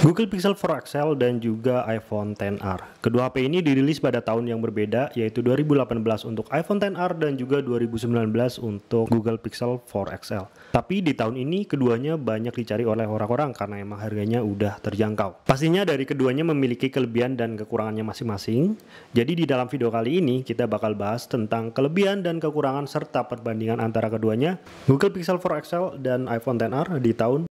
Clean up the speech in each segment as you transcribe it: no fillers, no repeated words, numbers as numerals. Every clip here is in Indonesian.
Google Pixel 4 XL dan juga iPhone XR. Kedua HP ini dirilis pada tahun yang berbeda, yaitu 2018 untuk iPhone XR dan juga 2019 untuk Google Pixel 4 XL. Tapi di tahun ini keduanya banyak dicari oleh orang-orang karena emang harganya udah terjangkau. Pastinya dari keduanya memiliki kelebihan dan kekurangannya masing-masing. Jadi di dalam video kali ini kita bakal bahas tentang kelebihan dan kekurangan serta perbandingan antara keduanya, Google Pixel 4 XL dan iPhone XR di tahun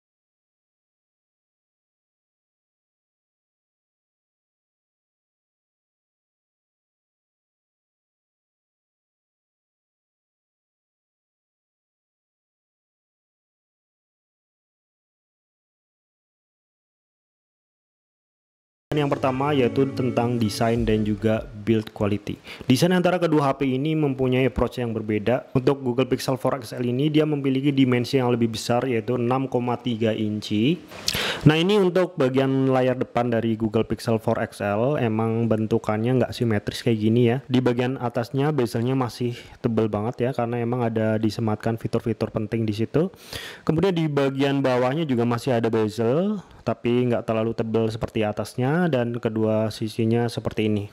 yang pertama yaitu tentang desain dan juga build quality. Desain antara kedua HP ini mempunyai approach yang berbeda. Untuk Google Pixel 4 XL ini dia memiliki dimensi yang lebih besar yaitu 6,3 inci. Nah ini untuk bagian layar depan dari Google Pixel 4 XL emang bentukannya nggak simetris kayak gini ya. Di bagian atasnya bezelnya masih tebal banget ya karena emang ada disematkan fitur-fitur penting di situ. Kemudian di bagian bawahnya juga masih ada bezel tapi nggak terlalu tebal seperti atasnya, dan kedua sisinya seperti ini.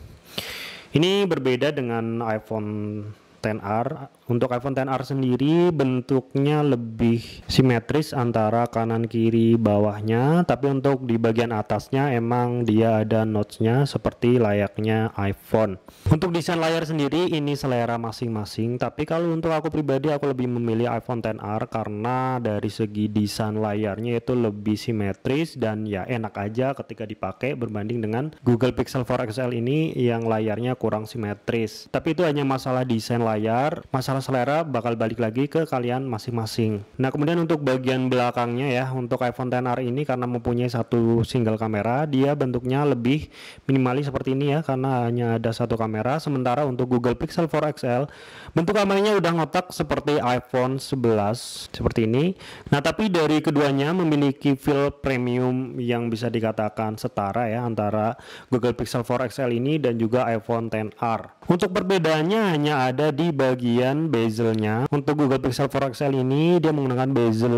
Ini berbeda dengan iPhone XR. Untuk iPhone XR sendiri bentuknya lebih simetris antara kanan kiri bawahnya, tapi untuk di bagian atasnya emang dia ada notch-nya seperti layaknya iPhone. Untuk desain layar sendiri ini selera masing-masing, tapi kalau untuk aku pribadi aku lebih memilih iPhone XR karena dari segi desain layarnya itu lebih simetris dan ya enak aja ketika dipakai berbanding dengan Google Pixel 4 XL ini yang layarnya kurang simetris. Tapi itu hanya masalah desain layar, masalah selera bakal balik lagi ke kalian masing-masing. Nah kemudian untuk bagian belakangnya ya, untuk iPhone XR ini karena mempunyai satu single kamera, dia bentuknya lebih minimalis seperti ini ya, karena hanya ada satu kamera. Sementara untuk Google Pixel 4 XL bentuk kameranya udah ngotak seperti iPhone 11 seperti ini. Nah tapi dari keduanya memiliki feel premium yang bisa dikatakan setara ya antara Google Pixel 4 XL ini dan juga iPhone XR. Untuk perbedaannya hanya ada di bagian bezelnya. Untuk Google Pixel 4 XL ini dia menggunakan bezel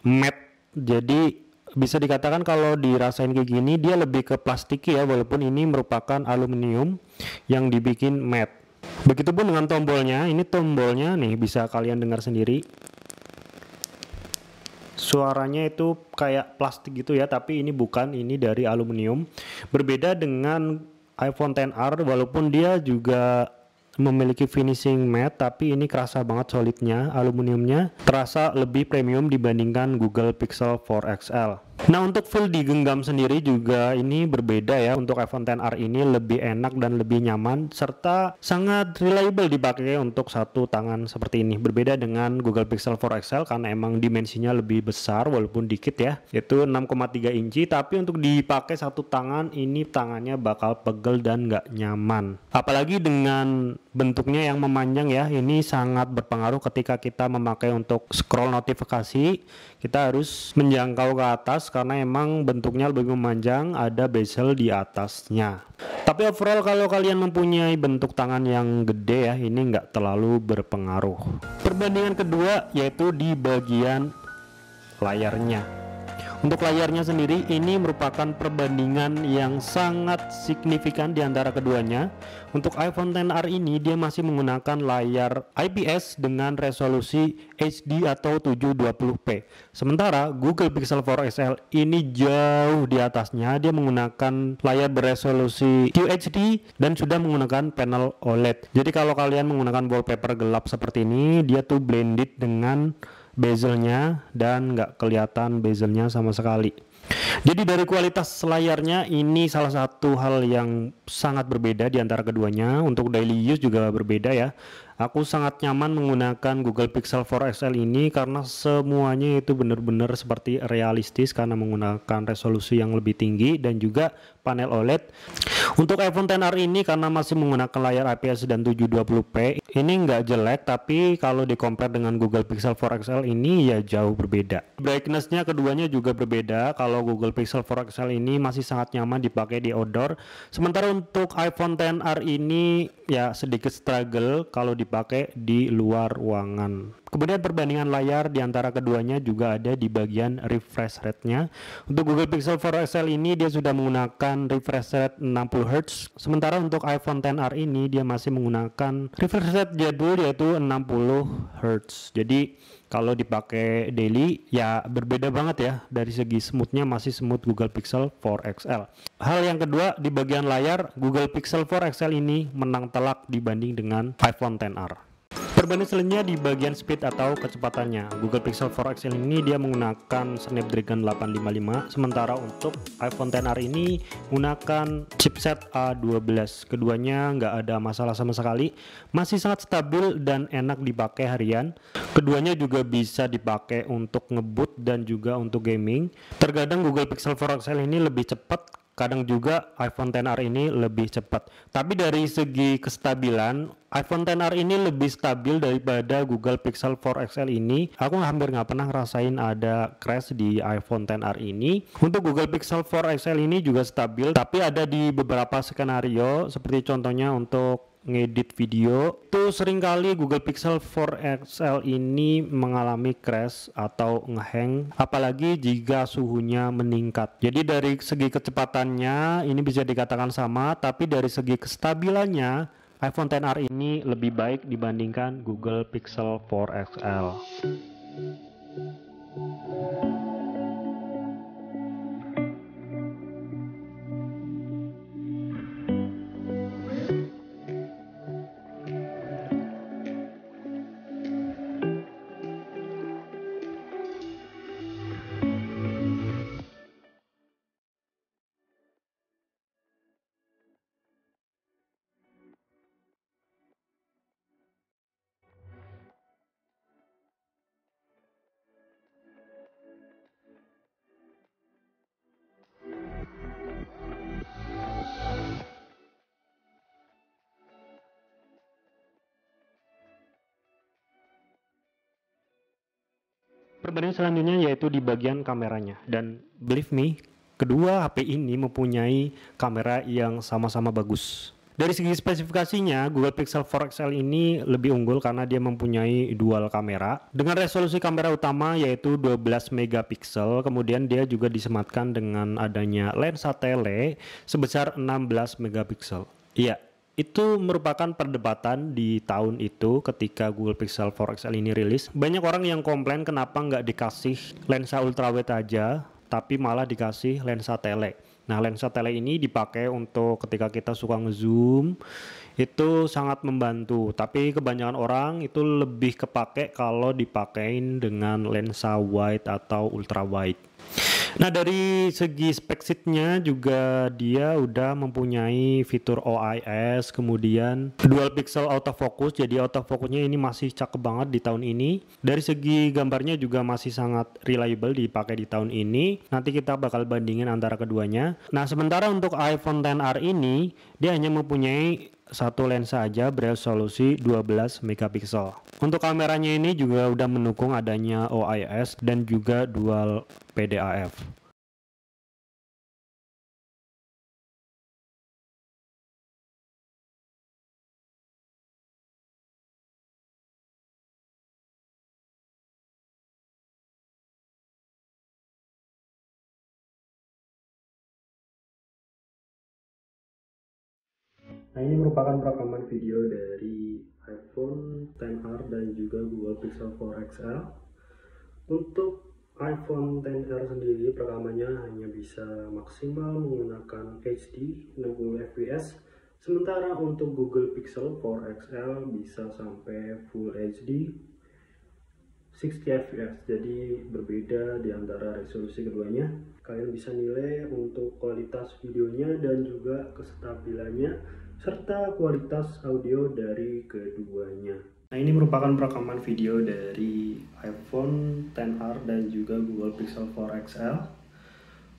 matte, jadi bisa dikatakan kalau dirasain kayak gini dia lebih ke plastik ya, walaupun ini merupakan aluminium yang dibikin matte. Begitupun dengan tombolnya. Ini tombolnya nih bisa kalian dengar sendiri, suaranya itu kayak plastik gitu ya, tapi ini bukan, ini dari aluminium. Berbeda dengan iPhone XR, walaupun dia juga memiliki finishing matte, tapi ini kerasa banget solidnya, aluminiumnya terasa lebih premium dibandingkan Google Pixel 4 XL. Nah untuk feel digenggam sendiri juga ini berbeda ya. Untuk iPhone XR ini lebih enak dan lebih nyaman serta sangat reliable dipakai untuk satu tangan seperti ini. Berbeda dengan Google Pixel 4 XL karena emang dimensinya lebih besar walaupun dikit ya, yaitu 6,3 inci, tapi untuk dipakai satu tangan ini tangannya bakal pegel dan nggak nyaman. Apalagi dengan bentuknya yang memanjang ya, ini sangat berpengaruh ketika kita memakai untuk scroll notifikasi. Kita harus menjangkau ke atas karena emang bentuknya lebih memanjang, ada bezel di atasnya. Tapi overall kalau kalian mempunyai bentuk tangan yang gede ya, ini nggak terlalu berpengaruh. Perbandingan kedua yaitu di bagian layarnya. Untuk layarnya sendiri ini merupakan perbandingan yang sangat signifikan di antara keduanya. Untuk iPhone XR ini dia masih menggunakan layar IPS dengan resolusi HD atau 720p. Sementara Google Pixel 4 XL ini jauh di atasnya, dia menggunakan layar beresolusi QHD dan sudah menggunakan panel OLED. Jadi kalau kalian menggunakan wallpaper gelap seperti ini, dia tuh blended dengan bezelnya dan nggak kelihatan bezelnya sama sekali. Jadi dari kualitas layarnya ini salah satu hal yang sangat berbeda di antara keduanya. Untuk daily use juga berbeda ya. Aku sangat nyaman menggunakan Google Pixel 4 XL ini karena semuanya itu benar-benar seperti realistis karena menggunakan resolusi yang lebih tinggi dan juga panel OLED. Untuk iPhone XR ini karena masih menggunakan layar IPS dan 720p, ini nggak jelek, tapi kalau di compare dengan Google Pixel 4 XL ini ya jauh berbeda. Brightness-nya keduanya juga berbeda. Kalau Google Pixel 4 XL ini masih sangat nyaman dipakai di outdoor, sementara untuk iPhone XR ini ya sedikit struggle kalau dipakai di luar ruangan. Kemudian perbandingan layar di antara keduanya juga ada di bagian refresh rate-nya. Untuk Google Pixel 4 XL ini dia sudah menggunakan refresh rate 60 Hz, sementara untuk iPhone XR ini dia masih menggunakan refresh rate jadul yaitu 60 Hz. Jadi kalau dipakai daily ya berbeda banget ya, dari segi smoothnya masih smooth Google Pixel 4 XL. Hal yang kedua, di bagian layar Google Pixel 4 XL ini menang telak dibanding dengan iPhone XR. Perbandingan selanjutnya di bagian speed atau kecepatannya. Google Pixel 4 XL ini dia menggunakan Snapdragon 855, sementara untuk iPhone XR ini menggunakan chipset A12. Keduanya nggak ada masalah sama sekali, masih sangat stabil dan enak dipakai harian. Keduanya juga bisa dipakai untuk ngebut dan juga untuk gaming. Terkadang Google Pixel 4 XL ini lebih cepat, kadang juga iPhone XR ini lebih cepat. Tapi dari segi kestabilan, iPhone XR ini lebih stabil daripada Google Pixel 4 XL ini. Aku hampir nggak pernah ngerasain ada crash di iPhone XR ini. Untuk Google Pixel 4 XL ini juga stabil, tapi ada di beberapa skenario, seperti contohnya untuk ngedit video itu seringkali Google Pixel 4 XL ini mengalami crash atau ngehang, apalagi jika suhunya meningkat. Jadi dari segi kecepatannya ini bisa dikatakan sama, tapi dari segi kestabilannya iPhone XR ini lebih baik dibandingkan Google Pixel 4 XL. Perbandingan selanjutnya yaitu di bagian kameranya, dan believe me, kedua HP ini mempunyai kamera yang sama-sama bagus. Dari segi spesifikasinya, Google Pixel 4 XL ini lebih unggul karena dia mempunyai dual kamera dengan resolusi kamera utama yaitu 12 megapiksel. Kemudian dia juga disematkan dengan adanya lensa tele sebesar 16 megapiksel. Iya, itu merupakan perdebatan di tahun itu ketika Google Pixel 4 XL ini rilis. Banyak orang yang komplain kenapa nggak dikasih lensa ultrawide aja, tapi malah dikasih lensa tele. Nah, lensa tele ini dipakai untuk ketika kita suka ngezoom, itu sangat membantu. Tapi kebanyakan orang itu lebih kepake kalau dipakein dengan lensa wide atau ultra wide. Nah, dari segi spek sheet-nya juga dia udah mempunyai fitur OIS, kemudian dual pixel autofocus, jadi autofocusnya ini masih cakep banget di tahun ini. Dari segi gambarnya juga masih sangat reliable dipakai di tahun ini. Nanti kita bakal bandingin antara keduanya. Nah, sementara untuk iPhone XR ini dia hanya mempunyai satu lensa aja beresolusi 12 megapiksel. Untuk kameranya ini juga udah mendukung adanya OIS dan juga dual PDAF. Nah, ini merupakan rekaman video dari iPhone XR dan juga Google Pixel 4 XL. Untuk iPhone XR sendiri rekamannya hanya bisa maksimal menggunakan HD 60 fps, sementara untuk Google Pixel 4 XL bisa sampai Full HD 60 fps. Jadi berbeda di antara resolusi keduanya. Kalian bisa nilai untuk kualitas videonya dan juga kestabilannya serta kualitas audio dari keduanya. Nah, ini merupakan rekaman video dari iPhone XR dan juga Google Pixel 4 XL.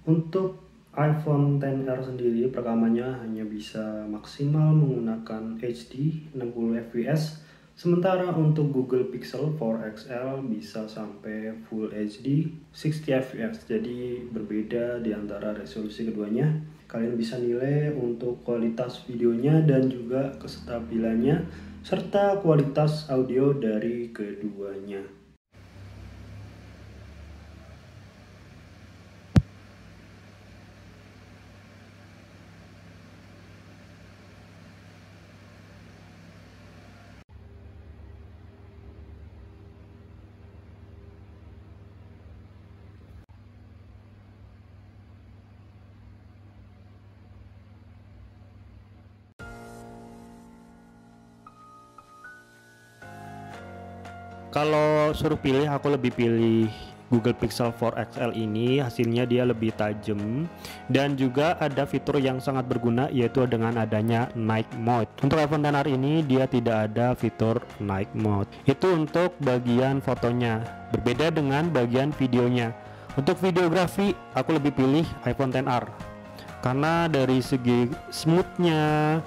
Untuk iPhone XR sendiri rekamannya hanya bisa maksimal menggunakan HD 60 fps, sementara untuk Google Pixel 4 XL bisa sampai Full HD 60 fps. Jadi berbeda di antara resolusi keduanya. Kalian bisa nilai untuk kualitas videonya dan juga kestabilannya serta kualitas audio dari keduanya. Kalau suruh pilih, aku lebih pilih Google Pixel 4 XL ini. Hasilnya dia lebih tajam dan juga ada fitur yang sangat berguna, yaitu dengan adanya Night Mode. Untuk iPhone XR ini dia tidak ada fitur Night Mode. Itu untuk bagian fotonya, berbeda dengan bagian videonya. Untuk videografi aku lebih pilih iPhone XR karena dari segi smoothnya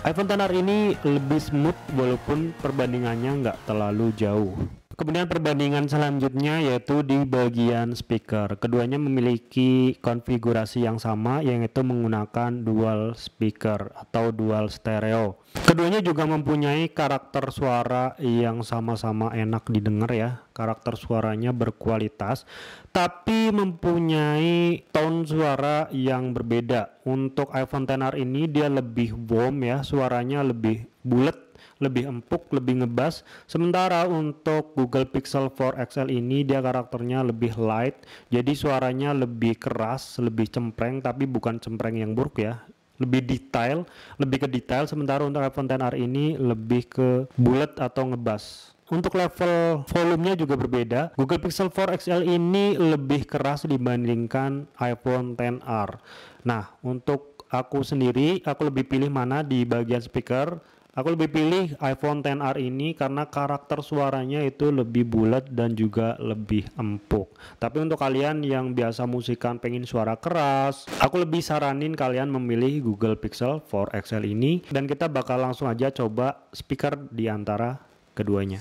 iPhone XR ini lebih smooth walaupun perbandingannya nggak terlalu jauh. Kemudian perbandingan selanjutnya yaitu di bagian speaker. Keduanya memiliki konfigurasi yang sama, yaitu menggunakan dual speaker atau dual stereo. Keduanya juga mempunyai karakter suara yang sama-sama enak didengar ya. Karakter suaranya berkualitas, tapi mempunyai tone suara yang berbeda. Untuk iPhone XR ini dia lebih warm ya, suaranya lebih bulat, lebih empuk, lebih ngebas. Sementara untuk Google Pixel 4 XL ini dia karakternya lebih light, jadi suaranya lebih keras, lebih cempreng, tapi bukan cempreng yang buruk ya, lebih detail, lebih ke detail. Sementara untuk iPhone XR ini lebih ke bulat atau ngebas. Untuk level volumenya juga berbeda. Google Pixel 4 XL ini lebih keras dibandingkan iPhone XR. Nah, untuk aku sendiri, aku lebih pilih mana di bagian speaker. Aku lebih pilih iPhone XR ini karena karakter suaranya itu lebih bulat dan juga lebih empuk. Tapi untuk kalian yang biasa musikan pengen suara keras, aku lebih saranin kalian memilih Google Pixel 4 XL ini. Dan kita bakal langsung aja coba speaker di antara keduanya.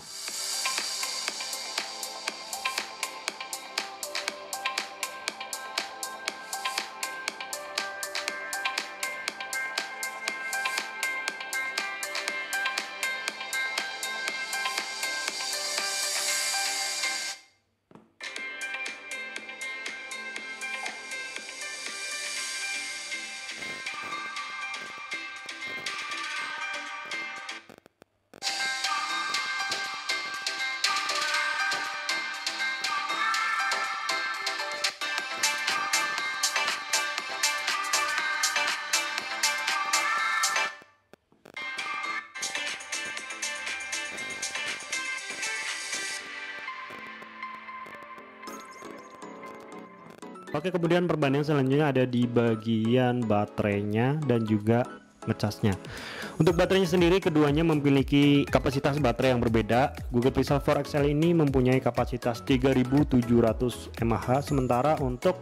Oke, kemudian perbandingan selanjutnya ada di bagian baterainya dan juga ngecasnya. Untuk baterainya sendiri keduanya memiliki kapasitas baterai yang berbeda. Google Pixel 4 XL ini mempunyai kapasitas 3700 mAh, sementara untuk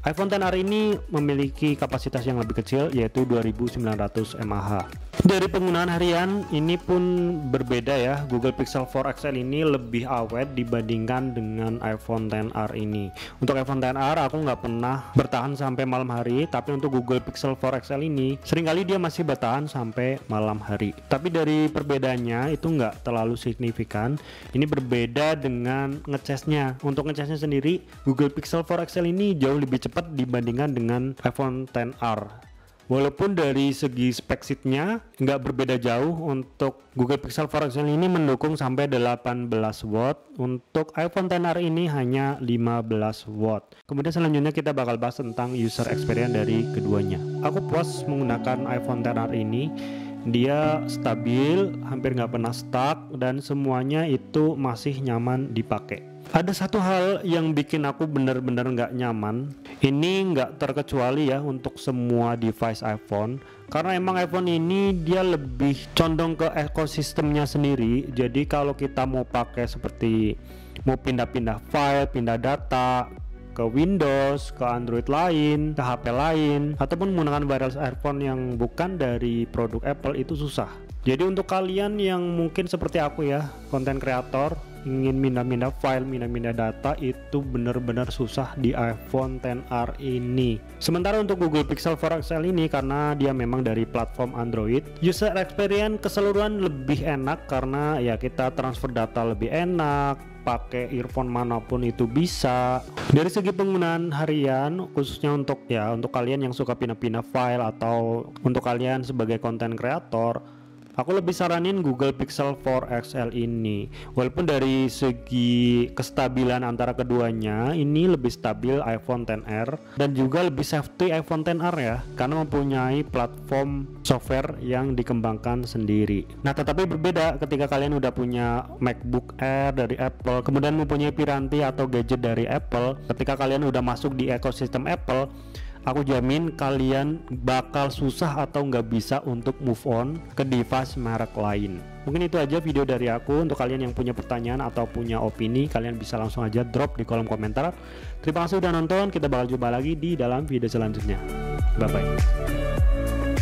iPhone XR ini memiliki kapasitas yang lebih kecil yaitu 2900 mAh. Dari penggunaan harian ini pun berbeda ya. Google Pixel 4 XL ini lebih awet dibandingkan dengan iPhone XR ini. Untuk iPhone XR aku nggak pernah bertahan sampai malam hari, tapi untuk Google Pixel 4 XL ini seringkali dia masih bertahan sampai malam hari. Tapi dari perbedaannya itu nggak terlalu signifikan. Ini berbeda dengan ngecasnya. Untuk ngecasnya sendiri Google Pixel 4 XL ini jauh lebih cepat dibandingkan dengan iPhone XR. Walaupun dari segi spek sheetnya nggak berbeda jauh, untuk Google Pixel 4 XL ini mendukung sampai 18 watt, untuk iPhone XR ini hanya 15 watt. Kemudian selanjutnya kita bakal bahas tentang user experience dari keduanya. Aku puas menggunakan iPhone XR ini, dia stabil, hampir nggak pernah stuck, dan semuanya itu masih nyaman dipakai. Ada satu hal yang bikin aku benar-benar nggak nyaman. Ini nggak terkecuali ya untuk semua device iPhone, karena emang iPhone ini dia lebih condong ke ekosistemnya sendiri. Jadi kalau kita mau pakai seperti mau pindah-pindah file, pindah data ke Windows, ke Android lain, ke HP lain, ataupun menggunakan wireless earphone yang bukan dari produk Apple, itu susah. Jadi untuk kalian yang mungkin seperti aku ya, konten kreator, ingin mindah-mindah file, mindah-mindah data, itu benar-benar susah di iPhone XR ini. Sementara untuk Google Pixel 4 XL ini, karena dia memang dari platform Android, user experience keseluruhan lebih enak karena ya kita transfer data lebih enak, pakai earphone manapun itu bisa. Dari segi penggunaan harian, khususnya untuk kalian yang suka pindah-pindah file atau untuk kalian sebagai konten kreator, aku lebih saranin Google Pixel 4 XL ini. Walaupun dari segi kestabilan antara keduanya, ini lebih stabil iPhone XR dan juga lebih safety iPhone XR ya, karena mempunyai platform software yang dikembangkan sendiri. Nah, tetapi berbeda ketika kalian udah punya MacBook Air dari Apple, kemudian mempunyai piranti atau gadget dari Apple. Ketika kalian udah masuk di ekosistem Apple, aku jamin kalian bakal susah atau nggak bisa untuk move on ke device merek lain. Mungkin itu aja video dari aku. Untuk kalian yang punya pertanyaan atau punya opini, kalian bisa langsung aja drop di kolom komentar. Terima kasih udah nonton, kita bakal jumpa lagi di dalam video selanjutnya. Bye bye.